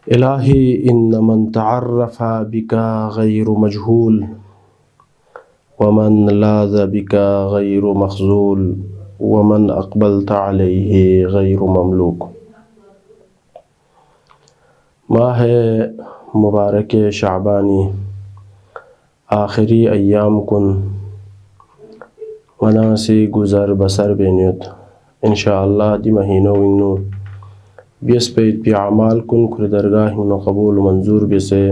इलाही इन्न मन तअर्रफ़ा बिका गैरु मजहूल वमन लाज़ बिका गैरु मखज़ूल वमन अक़बलत अलैहि गैरु ममलूक। माह मुबारक शाबानी आखिरी अय्याम कुन मनासी गुज़र बसर बेनियत इंशाअल्लाह दी महीनो विंगनु बियस पेट पी अमाल कुन खुद दरगाह हिंगनो कबूल मंजूर बिसे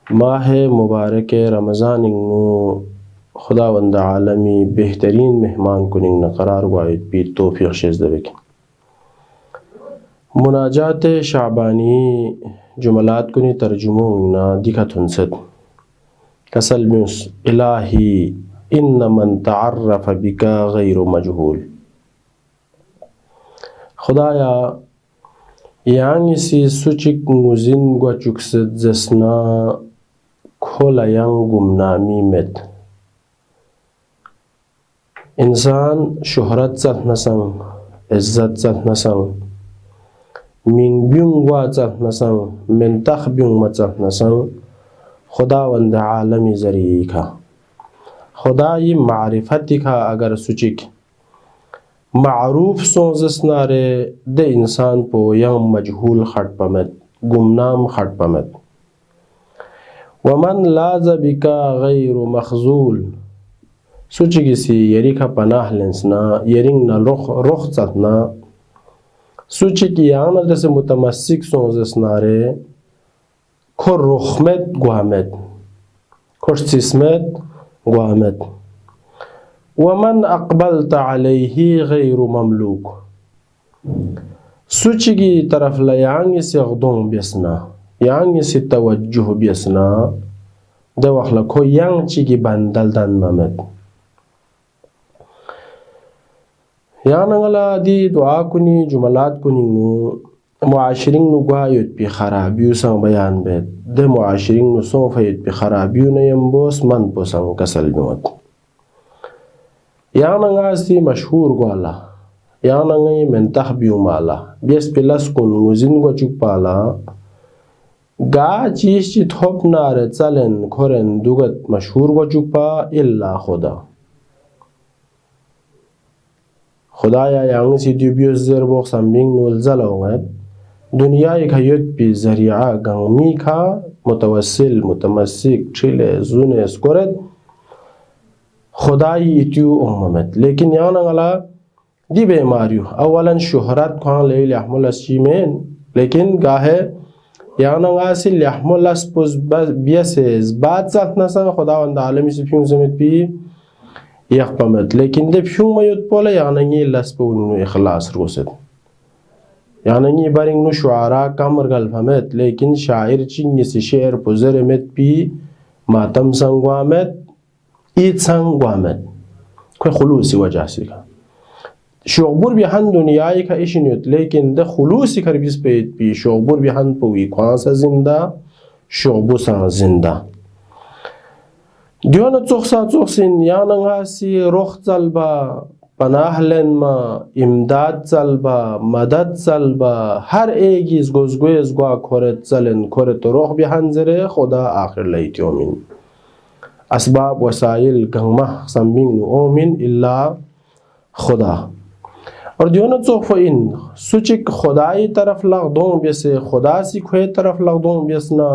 माह मुबारक रमज़ान हिंगनु खुदावंद आलमी बेहतरीन मेहमान कुनिंग न करार वायद पी तौफीक शेज़ दबेक। मुनाजात शाबानी जुमलात कुनी तर्जुमो ना दिखत हुनसद कसल म्यूस इलाही इन्न मन तअर्रफ़ बिका गैरु मजहूल। खुदाया यांग सी सुचिक मुजिन गुचुक्सद जसना खोला यांग गुमनामी मेत इंसान शोहरत चल नसंग इज्जत चल नसंग मिंग ब्यूंग वा चल नसंग मेंतख ब्यूंग मचल नसंग खुदावंद आलमी जरिए खा खुदाई मारिफती खा अगर सुचिक मारूफ सोजसनारे दे इंसान पो यंग मजहूल खट पमत गुमनाम खट पमत वमन लाज़ बिका गैरु मखज़ूल सुचिगिसी यरी का पनाह लेंसना यरिंग न रुख चलना सुचिक यांग दसे मुतमस्सिक सोजसनारे खो रुखमत गुआमत खुश सिस्मत गुआमत वमन अक़बलत अलैहि गैरु ममलूक सुचिगी तरफ ला यांग से गदों बियसना यांग से तवज्जुह बियसना दवखला खो यांग चिगी बंदल दन ममत यानंगला दी दुआ कुनी जुमलात कुनी मुआशिरिंग नु गुआयुत पी खराबियु संग बयान बेद दे मुआशिरिंग नु सोफयत पी खराबियु न यम्बोस मन पोसंग कसल बिमत यानंगा सी मशहूर ग्वाला यानंगे मेंतख बियु माला बेस पिलस कुन मुजिन गो चुक पाला गा चीज ची थोप नारे चलेन खोरेन दुगत मशहूर गो चुक पा इल्ला खुदा खुदाया यांग सी दुबियस जर बोक संबिंग नूल जलाओंगत दुनिया एक हयत पी जरिया गंगमी खा मुतवस्सिल मुतमस्सिक छिले जुने स्कोरत खुदाई इत्यु उम्मत लेकिन यानंगला दी बेमारियो अवलन शोहरत खान ले लहमुलसी में लेकिन गाहे यानंगा से लहमुलस पुस बियसेस बात साथ नसा खुदावंद आलमी से फ्यूं समेत पी यखपमत लेकिन दे फ्यूं मयुत पोले यानंगी लस पुनु इखलास रोसत यानंगी बरिंग नु शुआरा कमर गलफमत लेकिन शायर चिंगी से शेर पुजर में पी मातम संगवामत ईद संग वामत कोई खुलूसी वजह से का शोबुर बिहान दुनियाई का इशनियत लेकिन द खुलूसी खरबिस पे पी शोबुर बिहान पुई ख्वासा जिंदा शोबु सा जिंदा दियोन चोखसिन यानंगा सी रोख चलबा पनाह लेनमा इमदाद चलबा मदद चलबा हर एक इस गोजगोज गवा खोरत चलन खोरत रोख बिहान जरे खुदा आखिर लैत्योमिन असबाब वसाइल गंगमा संबिंग ओमिन इल्ला खुदा और दियोन चोख इन सुचिक खुदाई तरफ लगदों बेसे खुदा सी खोए तरफ लगदों बेसना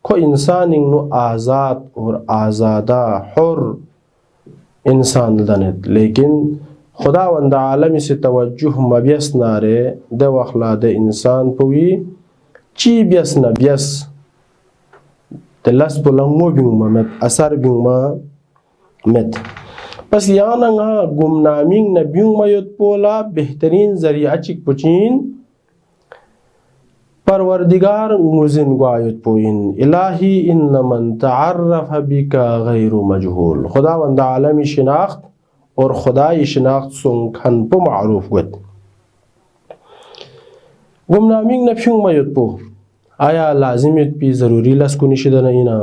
खो इंसान इंगनु आज़ाद और आज़ादा हुर इंसान दनत लेकिन खुदा वंद आलमी से तवज्जुह मबियस नारे दे वखला दे इंसान पुई ची बियस न बियस लस पुलंगो बिंगमा met असर बिंगमा met बस यानंगा गुमनामिंग न बिंगमा युत पोला बेहतरीन जरिया चिक पुचीन परवरदिगार मुजिन गुआयुत पोइन इलाही इन्न मन तअर्रफ़ बिका गैरु मजहूल खुदावंद आलमी शिनाख्त और खुदाई शिनाख्त सुंखन पो मारूफ गत गुमनामिंग न बिंगमा युत पो आया लाजिमियत पी ज़रूरी लस्कु निशिदन इना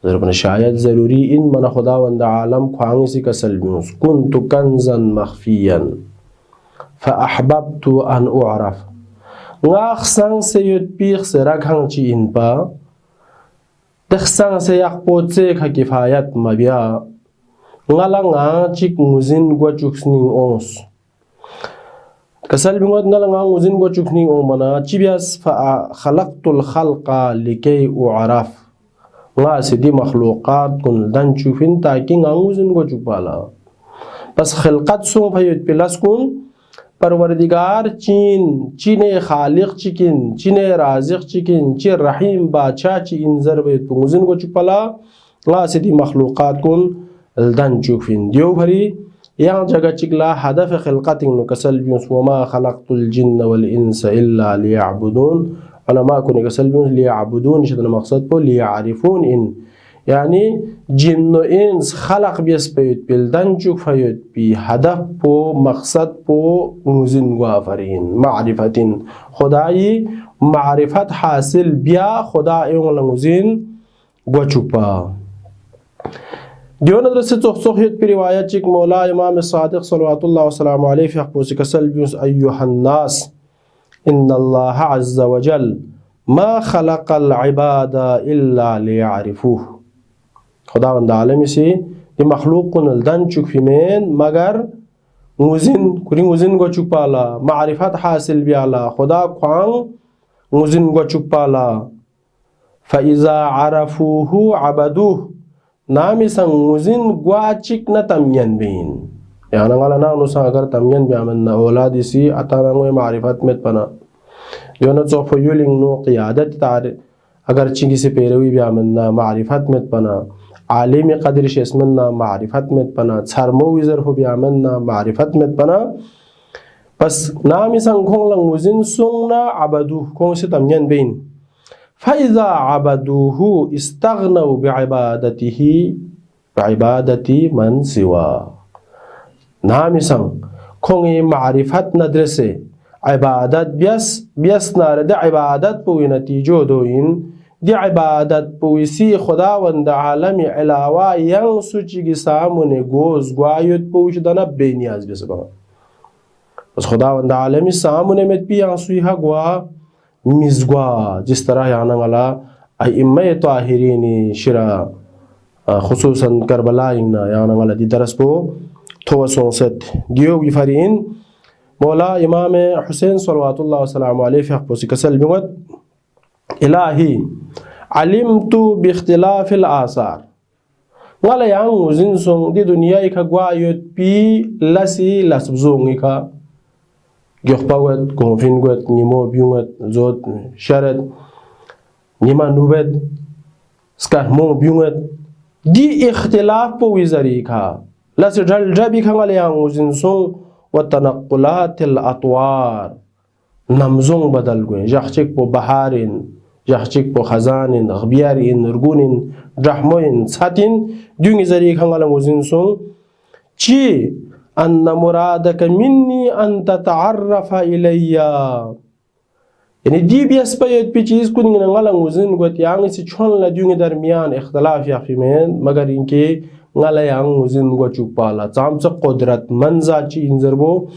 ज़रबन शायद ज़रूरी इन मन खुदावंद आलम ख्वांग सी कसल म्यूस कुन्तु कंज़न मख्फियन फ़अहबब्तु अन उअरफ़ ngak sang se yot pi se ra khang chi in pa tek sang se yak po che kha kifayat mabia ngala nga chik nguzin gwa chuksning ons kasal bingot ngala nga nguzin gwa chukning ong mana chibias fa khalaqtul khalqa likay u'araf nga sidi makhluqat kun dan chufin taki nga nguzin gwa chukpala bas khilqat sung phayot pilas kun परवरदिगार चीने खालिक chicken चीने Rajik chicken ची रहीम बादशाह ची इंजर बे तुंगजिन को चुपला ला सिदी मखलूकात कुन अलदन चुफिन दियो भरी yang jaga cikla hadaf khilqatin kasal bius wa ma khalaqtul jinna wal insa illa liya'budun ulama kun kasal bius liya'budun shadna maqsad po liya'rifun in yani jinno ins khalaq bias payut bildan chuk fayut bi hadaf po maqsad po muzin wa farin ma'rifatin khudai ma'rifat hasil biya khudai ng muzin gwa chupa दियो नदर से सोखियत पर रिवायत चिक मौला इमाम सादिक सल्लल्लाहु अलैहि वसल्लम फी कसल बिस अय्युहन नास इन्नल्लाह अज़्ज़ व जल मा खलक़ल इबादा इल्ला लियअरिफुह खुदावंद आलम से ये मखलूक को नलदन चुक फिमेन मगर मुजिन गो चुक पाला मारिफत हासिल बियाला खुदा ख्वांग मुजिन गो चुक पाला फ़इज़ा अरफूहु अबदुह नामी संगुजिन ग्वाचिक न तमियन बिन याना ngala na anu sang agar tamiyan biaman na औलाद इसी अताना में मारिफत में पना जो न चो फयुलिंग नो क़ियादत तार अगर चिंगी से पेरवी बिामन ना मारिफत में पना आलिम क़दर शेस्मन ना मारिफत में पना छरमो विजर हो बिामन ना मारिफत में पना बस नामी संगों लंगुजिन सुंगना अबदु कौन से तमियन बिन फ़इज़ा अबदूहु इस्तग़नौ बिइबादतिही बिइबादति मन सिवा नामी संग खोंगे मारिफत नदरसे इबादत बियस नारद इबादत पुई नतीजो दोइन दि इबादत पुईसी खुदावंद आलम अलावा यंग सुचिगी सामुने गोज ग्वायुत पुईश दना बेनियाज बिसबा बस खुदावंद आलम सामुने में पियांग सुइहा ग्वा मिज़्वा जिस तरह याना गला अइम्मे ताहिरीनी शिरा खुसूसन करबला इन्ना याना गला दी दरस पो थोसों सेट दियो गिफरीन मौला इमाम हुसैन सल्लल्लाहु अलैहि वसल्लम कसल बिगत इलाही अलिमतु बिख्तिलाफिल आसार गला यांग मुजिन सोंग दी दुनिया इका ग्वायुत पी लसी लसबजोंग इका Gyokhpawet, konfinguet, nimo biunget, zot, sharet, nima nubet, skar mong biunget, di ikhtilaf po wizari ka. Lasi jabi ka nga liyang uzinsong watanaqulat al-atwar. Namzong badal gwen, jakhchik po baharin, jakhchik po khazanin, ghbiyarin, rgunin, drahmoin, satin, diung izari ka nga lang uzinsong, chi, أن مرادك مني أن تتعرف إلي يعني دي بيسبيت بيجيز كون نغلا وزن قوت يعني سيشون لديون درميان اختلاف يا فيمين مگر إنكي نغلا yang وزن قوت شوكبالا تامس قدرت منزا چي انزربو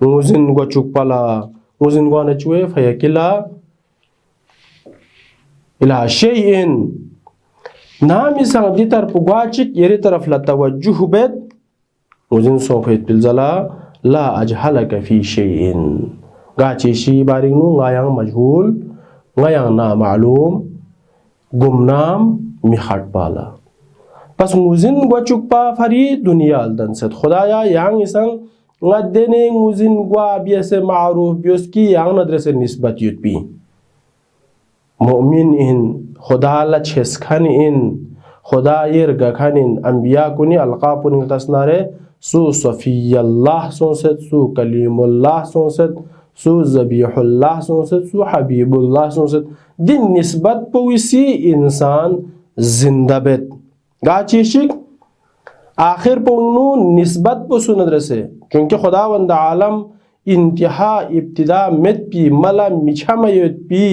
وزن قوت شوكبالا وزن قوانا چوه فيكلا إلى شيء نامي سان دي طرف قواتشك يري طرف لتوجه بيت मुझिन सोफेत पिलजला ला अजहलक फी शैइन गाची शी बारिंगनु गायांग मजहूल गायांग ना मालूम गुमनाम मिखट पाला बस मुझिन ग्वाचुकपा फरी दुनिया अलदन से खुदाया यांग इसंग गदेने मुझिन ग्वा बियसे मारूफ बियसकी यांग नदरसे निस्बत युतपी मुमिन इन खुदा ला छेसखन इन खुदा यरगखन इन अंबिया कुनी अलकापुन तसनारे सु सफियल्लाह सोंसेत सु कलीमुल्लाह सोंसेत सु ज़बीहुल्लाह सोंसेत सु हबीबुल्लाह सोंसेत दिन निस्बत पविसी इंसान जिंदाबेत गाचीशिक आखिर पवनु निस्बत पसु नदरसे क्योंकि खुदावंद आलम इंतहा इब्तिदा मेत पी मला मिछामयत पी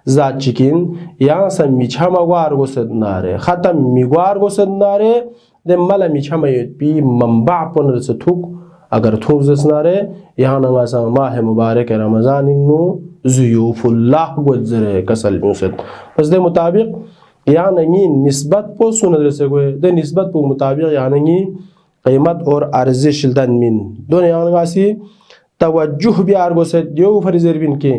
जाचिकिन यहाँ से मिछामवार गोसद नारे खत्म मिगवार गोसद नारे दे मला मिछामयत पी मंबा पन से थुक अगर थुक जसनारे यहाँ नंगा सा माह मुबारक रमजान इन्नु ज़ुयूफ़ुल्लाह गोज़रे कसल म्यूसत बस दे मुताबिक या नहीं निस्बत पो सुनदर से गोए दे निस्बत पो मुताबिक या नहीं क़ीमत और अर्जिश दन मिन दोन यांगासी तवज्जुह भी आर्गो से दियो फरिजर बिन के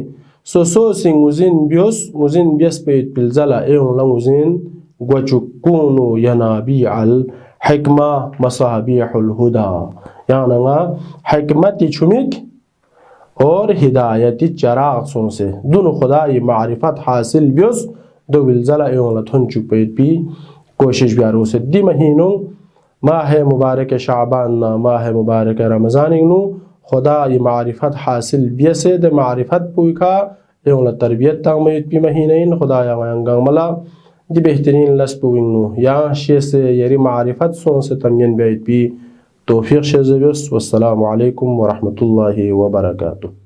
सो सिंग उजिन बियस पे पिलजला एवं लंग उजिन gwachukunu yanabi al hikma masabihul huda यानंगा हिकमती चुमिक और हिदायती चराग सों से दोनों खुदा ये मारिफत हासिल बियोस दो विलजला एवं लथुन चुपेट भी कोशिश बियारो से दी महीनों माह मुबारक शाबान ना माह मुबारक रमज़ान इन्नु खुदा ये मारिफत हासिल बियसे दे मारिफत पुइका एवं ल तरबियत तंग में भी महीने इन खुदा यांगंग मला दी बेहतरीन लस्पुइन्नु या शे से यरी मारिफत सों से तमियन बेट भी तौफीक शेज़बियस वस्सलामु अलैकुम व रहमतुल्लाहि व बरकातुहू।